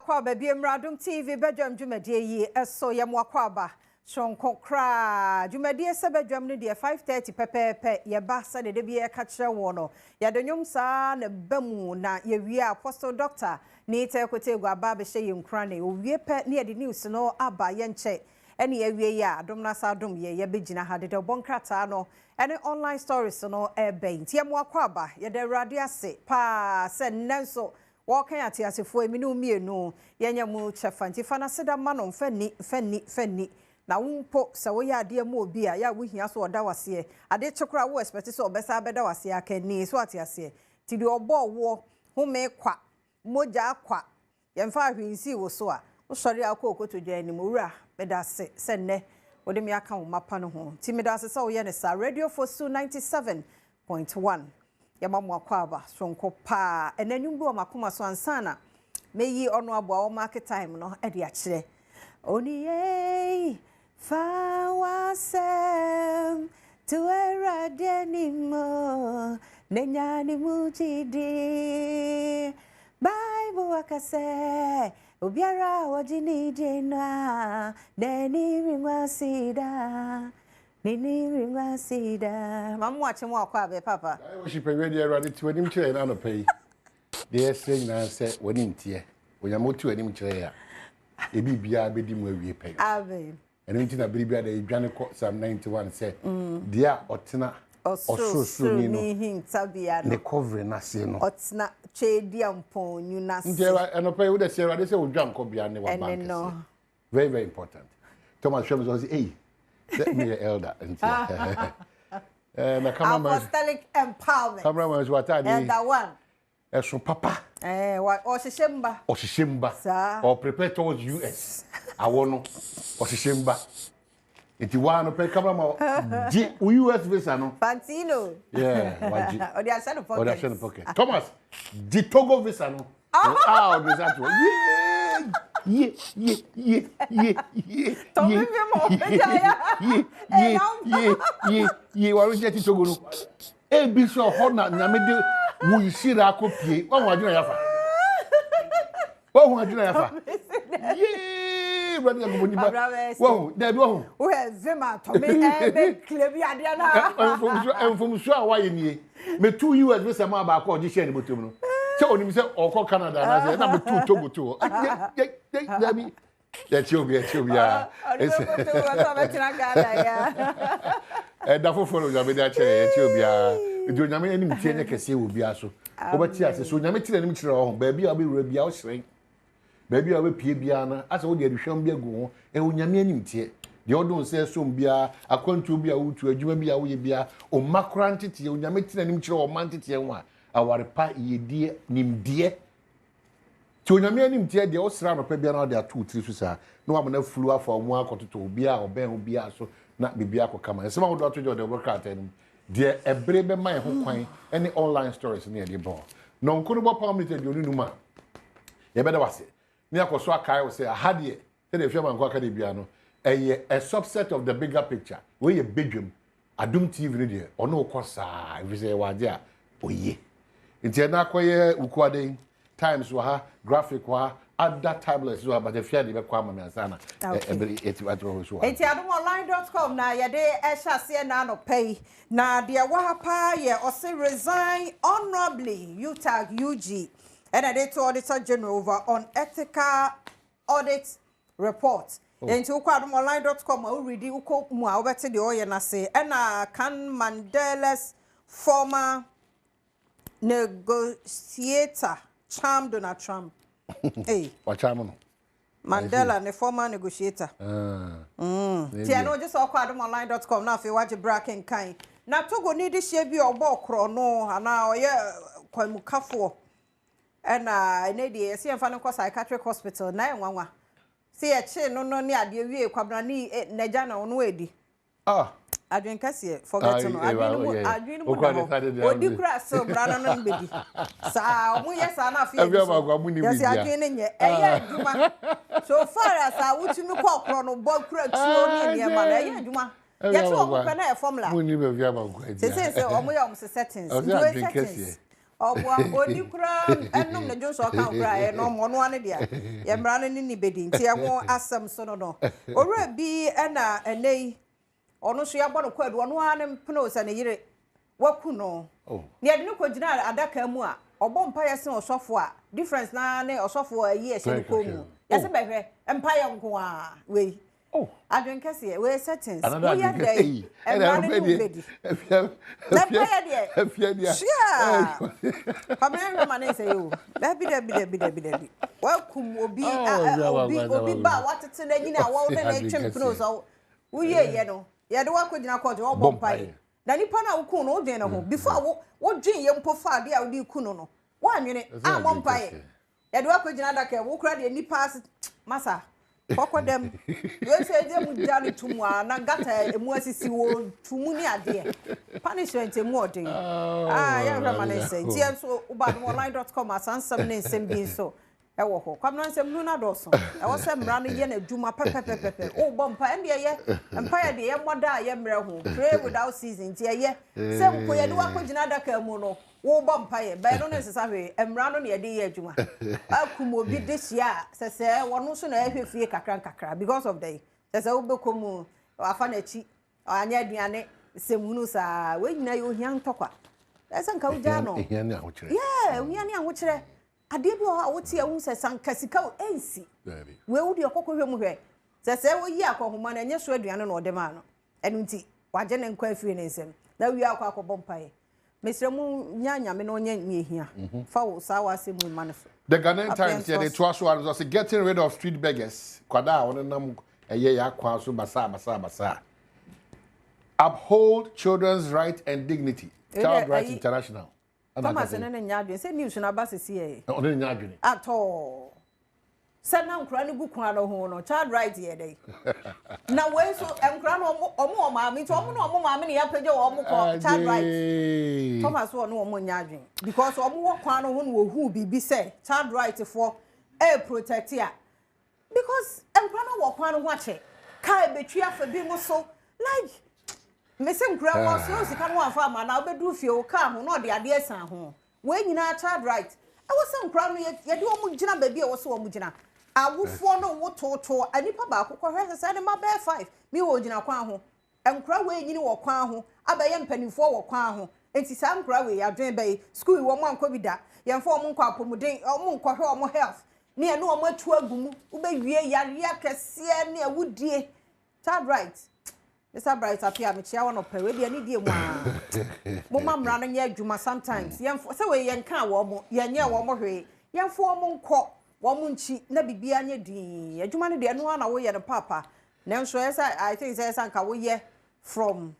Kwa baby Adom TV Badwam dwumadie yi eso yemwakwa ba shonko kra dwumadie se Badwam ne de 5:30 pepepe ye ba sa de bi e ka kire wo no ya donyum sa na bamu na ye wie apostle doctor ni te kote gwa ba be hye nkra na owie pe ne de news no aba ye nche ene ye wie ya Adom na sa Adom ye begina ha de bonkrata no ene online stories no e be nti yemwakwa ba ye de rade ase pa se nenso walking at Yasifo, Minu, Yanya Mu Chefanti, Fanasida Manon, Fenni. Now, Umpo, Sawaya, dear Mo Bia, ya we hear so Dawasi. I did chokra was, but so Bessa Bedawasi, I can knee, what I say. Till your ball war, who may quack, Moja quack. Yan 5 in see was so. Sorry, I'll go to Jenny Mura, Bedase, send ne, or the Miakam Mapano home. Timidas so Yanessa, radio for Su 97.1. Yamamwa kwaba sonko pa enanyumbu makoma so ansana meyi ono abo market time no e de akire oni fa wasem to eradenimo nenyani mujidi bible wakase obiara wojini jena deni ringwasida Nini ringwa sida. Mamu wache mwa kwa be papa. I wish you pay ready to any chile and no pay. The saying I said, when in tear, when you're more to any chile. A BBA bidim where we pay. Amen. And into the BBA, the Johnny Court Sam 91 said, Dear Otina, or so soon, him, Sabia, the covering us, you know. Otina, Chadium pon, you know. And I pay with the Sarah, they say, will jump up behind the one. Very, very important. Thomas Shelby was, hey. Let me elder and apostolic empowerment. Cameraman is what I need. Elder one. As from Papa. What Oshimba. Oshimba. Or prepare towards US. I want Oshimba. It's one of the cameraman. US visa no. Fantino. Yeah. Or the Asano pocket. Thomas. The Togo visa no. Oh, visa. Yeah. What get it to go? A bishop Hona, Namede, we see that copy. What was you ever? What was you ever? Yeah, brother, whoa, there won't. Where's Zima? Tommy, Cleviadiana. And from sure why in ye. Me 2 years with some about condition, but you know. So when you say or Canada, I said number 2 Togo too. That's you be. And therefore follow you that chair, you do not any change can see will be also. But yes, so Yamit and Mitchell, baby, I'll be ready out shrink. Baby, I will pay Biana, as all the addition be a go, and when Yamin tea. The Odom says soon be a country be a wood to a Jumia will be a or macrantity, Yamit and Mitchell or Mantity and one. Our pa ye dear nim dear to Yamianim dear the Osram of Pebiana there 2 3 no one flew for 1 quarter to Bia or Ben will be so not be Biako come and some of the work out and dear a brave man who find any online stories near the ball. No could not permitted you man. You better was it. Near Koswaka will say, I had ye, said the German Quacadibiano, a subset of the bigger picture where you bedroom, Adom TV or no cosa, if you say, well, dear, oh ye. Inti na koye ukwade times wa graphic wa other tablets wa but if you dey kwa ma ansana every 8 so enti adomonline.com na ye dey ehase na no pay na de wa pa ye o say resign honorably utag UG and they to auditor general over on ethical audit report enti ukwa adomonline.com o read uko mu a obete de oye na say na kan Mandela's former negotiator charm Donald Trump. Hey, what charm? Mandela, the former negotiator. See, I know just all Adomonline.com now. If you watch a bracken kind, now to go need this year be or balk no, and now yeah, quite mukafo. And I need the see, I'm finding psychiatric hospital 911. See a chain no near the way, Quabrani, Nejana on Wedi. Ah. Adwin kase forget no adwin mu odi kura so brana no mbedi sa omu yesa na afie yes adwin nye eye adwuma so far as awutumi kwa okro no bo kura tuo ni niam na eye adwuma ye to omu pe na e formula mu ni be via ba kwa say omu ya omu settings do settings Obwa odi kura enum ne jonso kan kura e no mo no ane dia ye mra no ni bedi nti e ho asem so no owura bi na enei ono so ya gbo no kwadu ono ane mpno se ne yire waku no ne ade no kogina adaka mu a obom pa ye se osofo a difference na ne osofo ayi e se ko mu ye se behwe empa ye nko a we adwen kese we settings we ya dey emra no bedi empire there afia dia sure pamela man say you dabi welcome obi ba watete na nyina wo de na chempno so we ye no ye de wakogina court wo bompai na nipa na wo no den na ho before wo dwen ye mpo fa de a wo di ku no wo anwene a bompai ye de wakogina daka wo kura de nipa masa kokodem we say je mu jani tumu na gata emu asisi wo tumu ni ade punishment emu odin ya man say tie so ubadmonline.com asansam ne nsem bi so e wo ho kwamna nsem nu na doso e wo se mra no ye na adwuma pepepepe o bompa ende ye empire de ye moda ye mra ho pray without season tie ye se nko ye de wakogina daka mu no wo bompa ye ba no nsesa hwe emra no ne ye de ye adwuma akumo bi de hia sese wono so na ehwefie kakra because of the sese wo bekomu afa na chi anya aduane semunu sa we nyina yo hia ntokwa sese nka uja no hia ni ahokyere hia ni ahokyere ade bi o wote ehu sese nka sika o ensi we wudi okokwe mu hwe sese wo yi akohoma na enye so aduane no odema no enu nti waje ne nkwa afie ne nsem na wi akwa bompa ye mesremu nyanya me no nya nyehia fa wo sa wa se mu manifo the Ghanaian Times here they trust one was getting rid of street beggars kwada won nam eye ya kwa so basa uphold children's right and dignity child rights international Thomas ne nya adwen se news na ba sesi e o ne nya adwen at all sana nkura ne gu kwa no ho no child right ye dey na we so nkura no omo maami to omo no omo maami ne ya page omo ko child right Thomas wo no omo nya adwen because omo wo kwa no ho no ohu bibi say child right for e protect ya because nkura no wo kwa no ho ache kai betwi afa bi mo so like mese nkura wo so sika no afa ma na obedu fie o ka ho no de ade san ho we nyina child right e wo se nkura no ye de omo gina ba bi e wo so omo gina awufo no wo toto anipa ba akokọ hwe se ne ma be 5 mi wo gina kwan ho enkura we nyini wo kwan ho abaye mpanifo wo kwan ho enti sa nkura we adwen be school wo mo anko bida yemfo wo nkọ apomuden wo nkọ hwe wo health ne ene wo matu agumu wo be wie yare akese ne awudie child right Mr. Bright apia me chia wono pe we dia ni die mu a mo mamra no nya adwuma sometimes yemfo se we yenka wo mo yenye wo mo hwe yemfo wo mo nkọ wo nchi na bibia nya din adwuma ne de no na wo ye ne papa na nso esa I think say esa nka wo ye from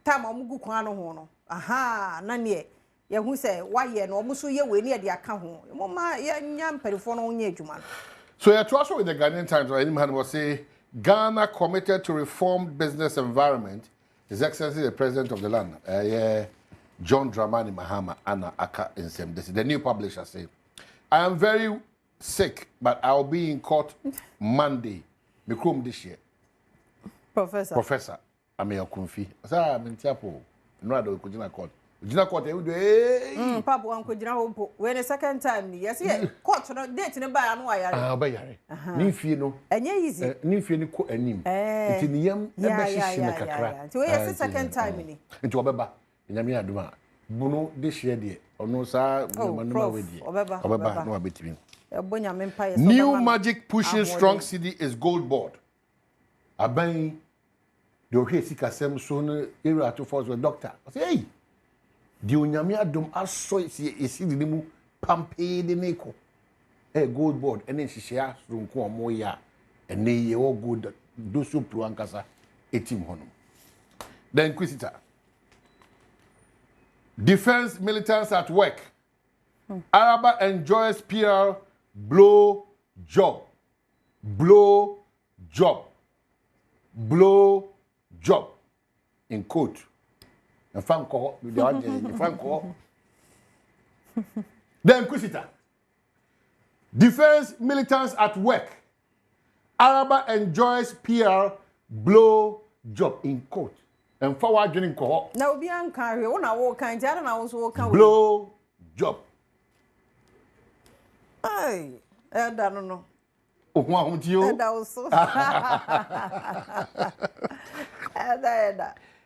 time omugu kwan no ho no aha na ne ye hu say wa ye no omuso ye we ne de aka ho mo ma ye nya mperifo no nya adwuma so you also with the Ghanaian Times or any man will say Ghana committed to reform business environment. His Excellency the President of the land, John Dramani Mahama Anna Aka Insem. This is the new publisher say, I am very sick, but I'll be in court Monday. Mikrom this year. Professor. I'm a Kunfi. I'm in Tiapo. No, I don't go court. Jina court every day. Papa uncle Jina Hopo. When the second time, yes, yeah. Court no date no buy no yare. Bayare. Ni fie no. Enye easy. Ni fie ni ko anim. Nti ni yam e be hihye kakra. Nti we yes second time ni. Nti obeba. Nyame aduma. Bunu de hye de. Ono sa no we de. Obeba no abetimi. Nyame mpa New magic pushing strong city is gold board. Aban de o hwe sikasem so no area to force with doctor. Say hey. Di onyame adom aso esi di mu pampe de neko gold board ene hihia runko omo ya ene ye wo gold do so pro ankasa etim hono then inquisitor defense militants at work Araba enjoys PR blow job in quote. The Inquisitor. Defense militants at work. Araba enjoys PR blow job in court. And forward joining cohort. Now be uncarry. One hour kind. I don't know. Blow job. Ay, no. Oh, wow, you. Also.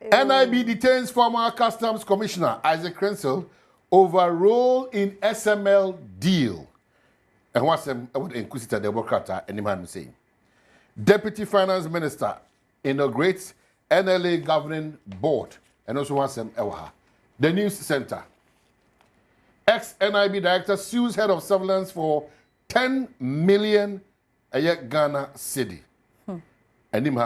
NIB detains former Customs Commissioner Isaac Crensel over role in SML deal. And what's the Inquisitor Democrat any man saying? Deputy Finance Minister inaugurates NLA governing board and also wants them. The News Center. Ex-NIB director sues head of surveillance for 10 million Ghana cedi. And him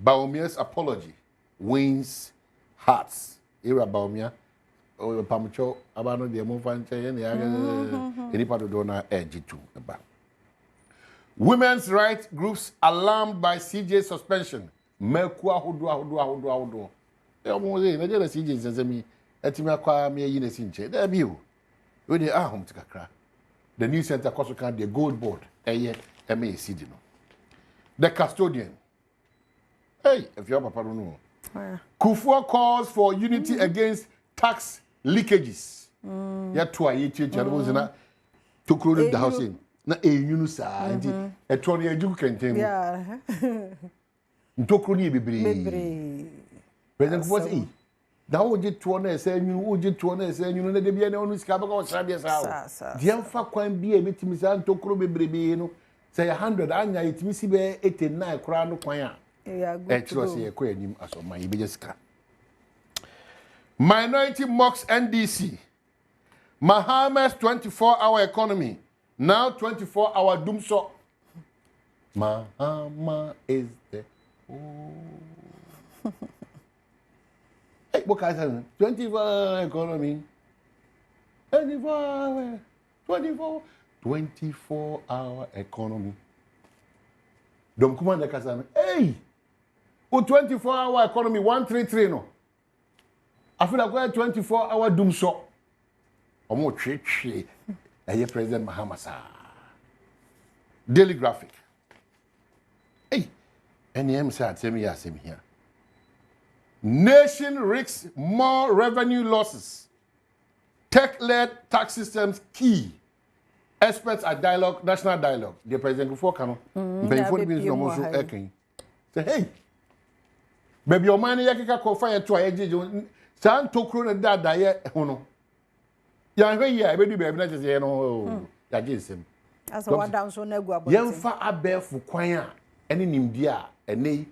Baumia's apology wins hearts. Ira Baumia, or Pamacho, Abano de Monfanche, and any part of Dona Edge2. Women's rights groups alarmed by CJ suspension. Melkua Hudua. They almost say, Najera CJ says me, Etimaka me in a cinche. There be you. When they are home to Kakra. The News Center Kosokan, the gold board, MACD. The custodian. Hey, if your papa don't know. Kufua calls for unity against tax leakages. Ya twa yechi chano zina to close the house in. Na enyunu sa nti etro na ejuku kenten. Yeah. Ntokro ni bebre. President Kufua say, "Da wo je to na ese enyunu, wo je to na ese enyunu na de bia na onu sika baka wo sra de sa. Dia mfa kwan bia emetimi sa ntokro bebrebe no. Say 100 anya etimi si be 89 kra no kwan a. Minority mocks NDC. Mahama's 24-hour economy. Now 24-hour doom so. Mahama is the Hey, what can I say? 24-hour economy. 24-hour economy. Dom Kumanda Kasana. Hey! 24-hour economy 133 no. I feel like 24-hour doom so. Omo che. Aye President Mahama sa. Daily Graphic. Hey, NEM said tell me here. Nation risks more revenue losses. Tech-led tax systems key. Experts at dialogue, national dialogue. The President Kufo Kano. Before the business no so eking. Say hey. Baby your money yakika ko fire to ayeje san tokro na dada ye hono. Ya hwe ya ebedu baby na tese no ya gisem. As a one down so na gu abot. Yemfa abefu kwan a ene nimdi a ene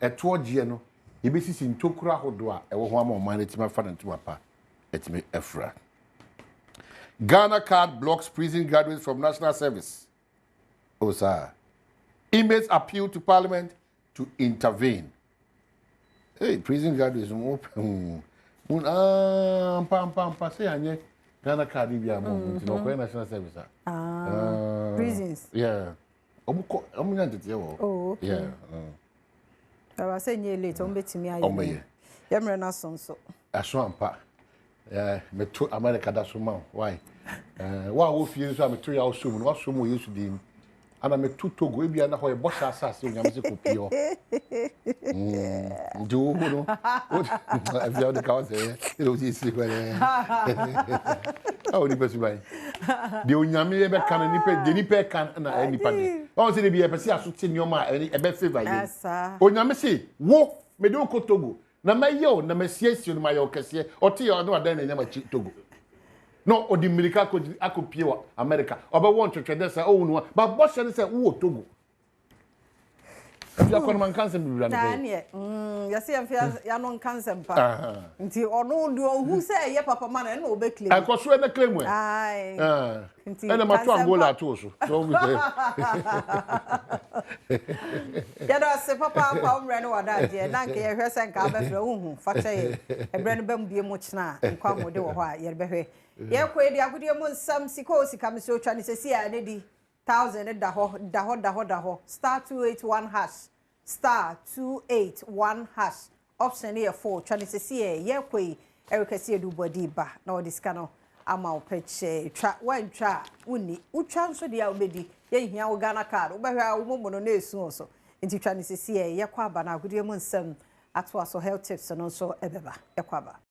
etoje no yebesisi ntokro ahodo a ewo ho ama o man etima fa na ntuma pa etime efra. Ghana card blocks prison graduates from national service. Oh, sir. Inmates appeal to Parliament to intervene. Hey, prison graduates open. Say anye Ghana card ibia mo no kwa national service. Prisons. Yeah. Omu nyantete wo. Oh, okay. Yeah. I say nye late on betimi aye. Yemre na sonso. Aso ampa. Me to America da so man. Why? Wa wo fie so me to ya so mu no so mu yesu dim. Ana me to Togo e bia na ho e bo sha asase onyam se kopio. Do no. I feel the cause there. It was easy kwere. Ah oni pesu bai. De onyam e be kan nipa de nipa kan na nipa de. O se de bia pese aso ti nyoma e be favor ye. Onyam se wo me de ko Togo. Na mayo na masiesie no mayo kese ote yo no adan na nyama Togo no odi mirika akopie wa America oba won twetwede say o no ba bo hye say wo Togo afia kono man kanse bibira no Daniel yase ya no kanse mpa nti ono ndi ohu say ye papa man na obe claim akoso na claim we ai nti na mato Angola to so ya da se papa pa umre no wada je na nke ye hwese nka abefra uhu facha ye ebre no bam bie mu kina nkwa mode wo ho a ye behwe ye ko edi agudie mu nsam sika osika me so twa ne sesi a ne di 1000 da ho star 281 hash star 281 hash option here 4 twa ne sesi ye ko erikasi edu body ba na odisika no ama opeche twa wan twa uni utwa nso dia obedi ye hia wo Ghana card wo behwe a wo momo no na esu so nti twa ne sesi ye kwa aba na agudie mu nsam ato aso health tips no so ebeba ye kwa aba